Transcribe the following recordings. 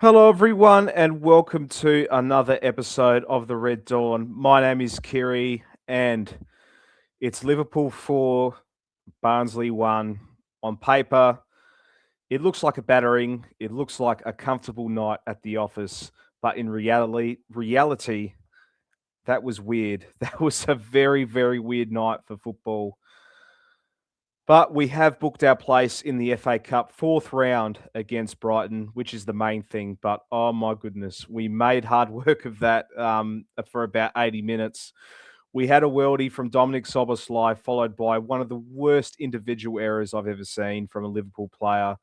Hello, everyone, and welcome to another episode of the Red Dawn. My name is Kyri, and it's Liverpool 4, Barnsley 1. On paper, it looks like a battering. It looks like a comfortable night at the office, but in reality, that was weird. That was a very, very weird night for football. But we have booked our place in the FA Cup fourth round against Brighton, which is the main thing. But oh my goodness, we made hard work of that for about 80 minutes. We had a worldie from Dominic Szoboszlai, followed by one of the worst individual errors I've ever seen from a Liverpool player.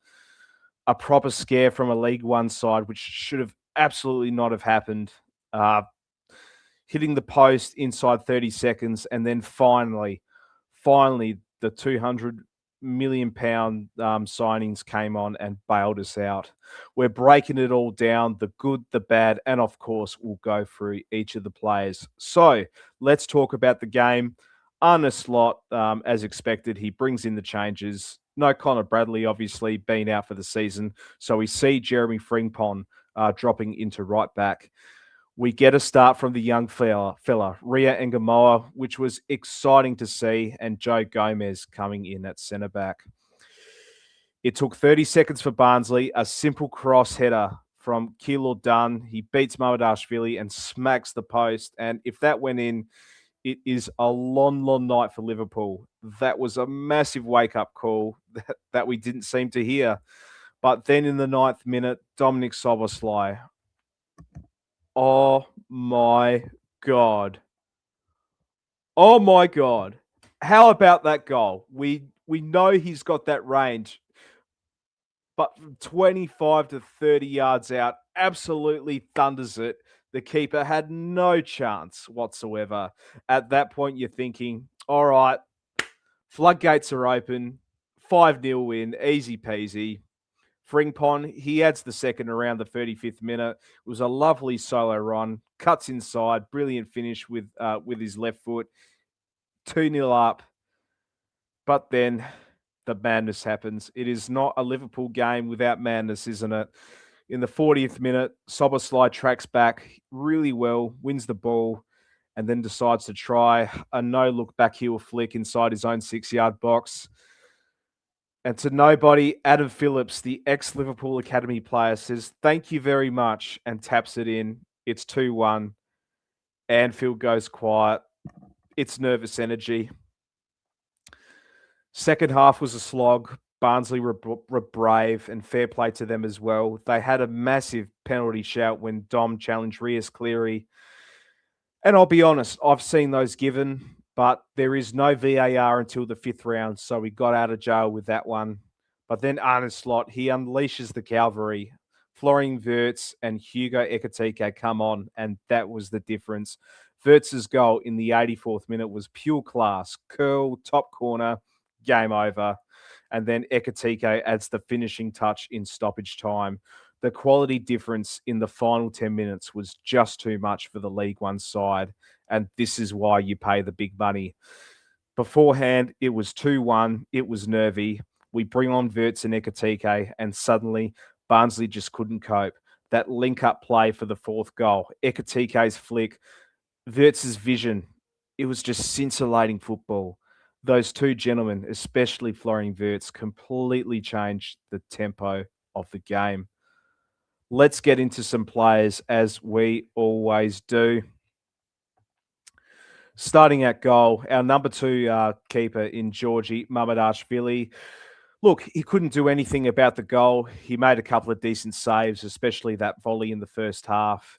A proper scare from a League One side, which should have absolutely not have happened. Uh, Hitting the post inside 30 seconds, and then finally, the 200 million pound signings came on and bailed us out. We're breaking it all down, the good, the bad, and of course, we'll go through each of the players. So let's talk about the game. Arne Slot, as expected, he brings in the changes. No Connor Bradley, obviously, being out for the season. So we see Jeremy Frimpong dropping into right back. We get a start from the young fella Ria Engamoa, which was exciting to see, and Joe Gomez coming in at centre back. It took 30 seconds for Barnsley, a simple cross header from Kilo Dunn. He beats Mamadashvili and smacks the post. And if that went in, it is a long, long night for Liverpool. That was a massive wake up call that we didn't seem to hear. But then in the ninth minute, Dominic Soboslai. Oh my God. Oh my God. How about that goal? We know he's got that range, but from 25 to 30 yards out, absolutely thunders it. The keeper had no chance whatsoever. At that point, you're thinking, all right, floodgates are open, 5-0 win, easy peasy. Frimpong, he adds the second around the 35th minute. It was a lovely solo run, cuts inside, brilliant finish with his left foot. 2-0 up. But then the madness happens. It is not a Liverpool game without madness, isn't it? In the 40th minute, Soboslai tracks back really well, wins the ball, and then decides to try a no-look back heel flick inside his own 6-yard box. And to nobody, Adam Phillips, the ex-Liverpool Academy player, says, "Thank you very much," and taps it in. It's 2-1. Anfield goes quiet. It's nervous energy. Second half was a slog. Barnsley were brave, and fair play to them as well. They had a massive penalty shout when Dom challenged Rias Kyri. And I'll be honest, I've seen those given, but there is no VAR until the fifth round, so we got out of jail with that one. But then Arne Slot, he unleashes the cavalry. Florian Wirtz and Hugo Ekitike come on, and that was the difference. Wirtz's goal in the 84th minute was pure class. Curl, top corner, game over. And then Ekitike adds the finishing touch in stoppage time. The quality difference in the final 10 minutes was just too much for the League One side. And this is why you pay the big money. Beforehand, it was 2-1. It was nervy. We bring on Wirtz and Ekitike, and suddenly Barnsley just couldn't cope. That link-up play for the fourth goal, Ekitike's flick, Wirtz's vision, it was just scintillating football. Those two gentlemen, especially Florian Wirtz, completely changed the tempo of the game. Let's get into some players as we always do. Starting at goal, our number two keeper in Georgi Mamadashvili. Look, he couldn't do anything about the goal. He made a couple of decent saves, especially that volley in the first half.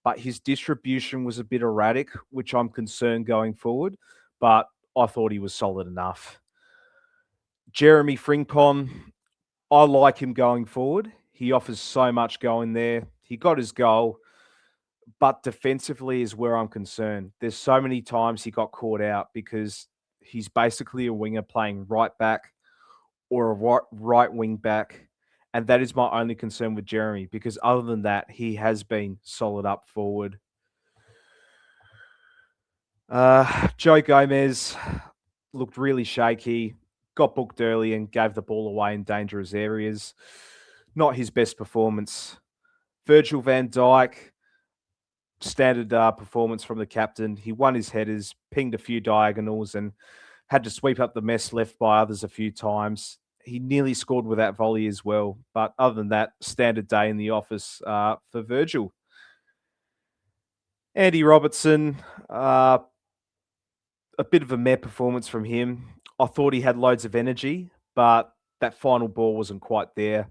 But his distribution was a bit erratic, which I'm concerned going forward. But I thought he was solid enough. Jeremy Frimpong, I like him going forward. He offers so much going there. He got his goal, but defensively is where I'm concerned. There's so many times he got caught out because he's basically a winger playing right back or a right wing back. And that is my only concern with Jeremy because other than that, he has been solid up forward. Joe Gomez looked really shaky, got booked early and gave the ball away in dangerous areas. Not his best performance. Virgil van Dijk, standard performance from the captain. He won his headers, pinged a few diagonals, and had to sweep up the mess left by others a few times. He nearly scored with that volley as well. But other than that, standard day in the office for Virgil. Andy Robertson, a bit of a meh performance from him. I thought he had loads of energy, but that final ball wasn't quite there.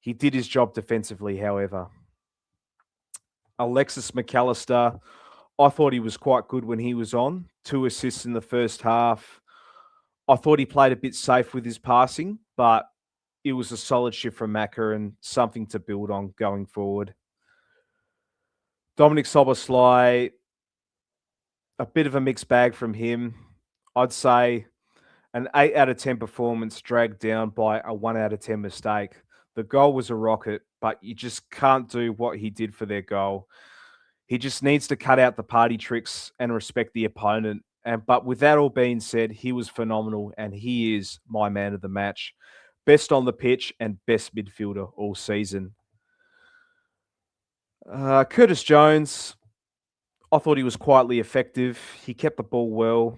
He did his job defensively, however. Alexis McAllister, I thought he was quite good when he was on. 2 assists in the first half. I thought he played a bit safe with his passing, but it was a solid shift from Macca and something to build on going forward. Dominic Szoboszlai, a bit of a mixed bag from him. I'd say an 8 out of 10 performance dragged down by a 1 out of 10 mistake. The goal was a rocket, but you just can't do what he did for their goal. He just needs to cut out the party tricks and respect the opponent. But with that all being said, he was phenomenal and he is my man of the match. Best on the pitch and best midfielder all season. Curtis Jones, I thought he was quietly effective. He kept the ball well.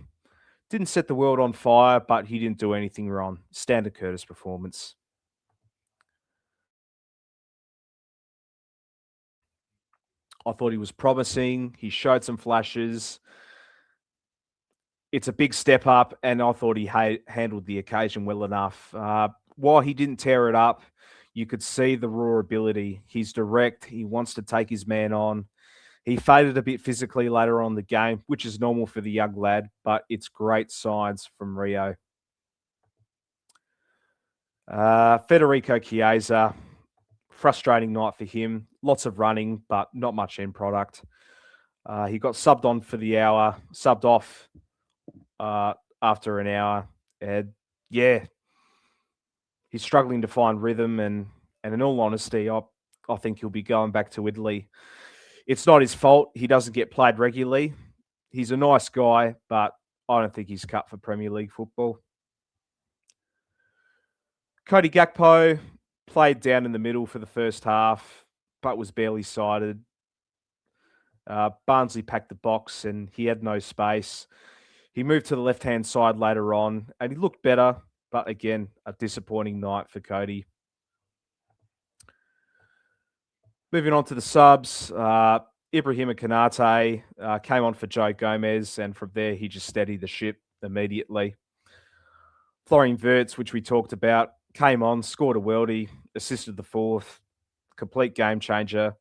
Didn't set the world on fire, but he didn't do anything wrong. Standard Curtis performance. I thought he was promising. He showed some flashes. It's a big step up, and I thought he handled the occasion well enough. While he didn't tear it up, you could see the raw ability. He's direct. He wants to take his man on. He faded a bit physically later on in the game, which is normal for the young lad, but it's great signs from Rio. Federico Chiesa, frustrating night for him. Lots of running, but not much end product. He got subbed on for the hour, subbed off after an hour. And yeah, he's struggling to find rhythm. And in all honesty, I think he'll be going back to Italy. It's not his fault. He doesn't get played regularly. He's a nice guy, but I don't think he's cut for Premier League football. Cody Gakpo played down in the middle for the first half, but was barely sighted. Barnsley packed the box and he had no space. He moved to the left-hand side later on and he looked better, but again, a disappointing night for Cody. Moving on to the subs, Ibrahima Konate came on for Joe Gomez, and from there he just steadied the ship immediately. Florian Wirtz, which we talked about, came on, scored a worldie, assisted the fourth, complete game changer.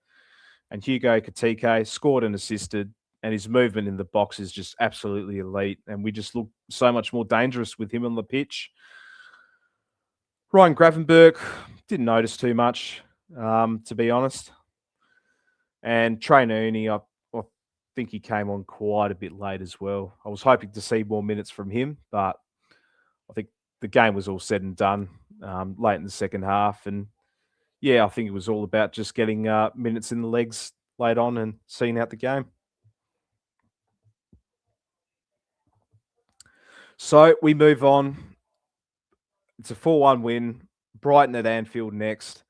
And Hugo Katike scored and assisted, and his movement in the box is just absolutely elite. And we just look so much more dangerous with him on the pitch. Ryan Gravenberg, didn't notice too much, to be honest. And Trey Nooney, I think he came on quite a bit late as well. I was hoping to see more minutes from him, but I think the game was all said and done late in the second half. And yeah, I think it was all about just getting minutes in the legs late on and seeing out the game. So we move on. It's a 4-1 win. Brighton at Anfield next.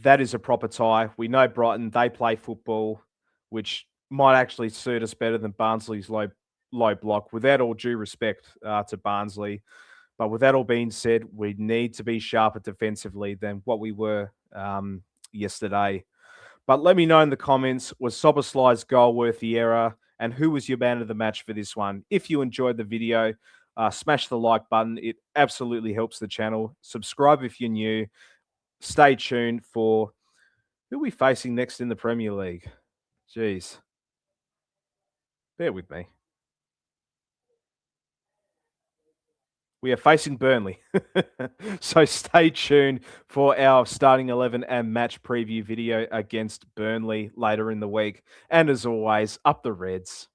That is a proper tie. We know Brighton, they play football, which might actually suit us better than Barnsley's low block, without all due respect to Barnsley. But with that all being said, we need to be sharper defensively than what we were yesterday. But let me know in the comments, was Szoboszlai's goal worth the error? And who was your man of the match for this one? If you enjoyed the video, smash the like button. It absolutely helps the channel. Subscribe if you're new. Stay tuned for who are we facing next in the Premier League. Jeez. Bear with me. We are facing Burnley. So stay tuned for our starting 11 and match preview video against Burnley later in the week. And as always, up the Reds.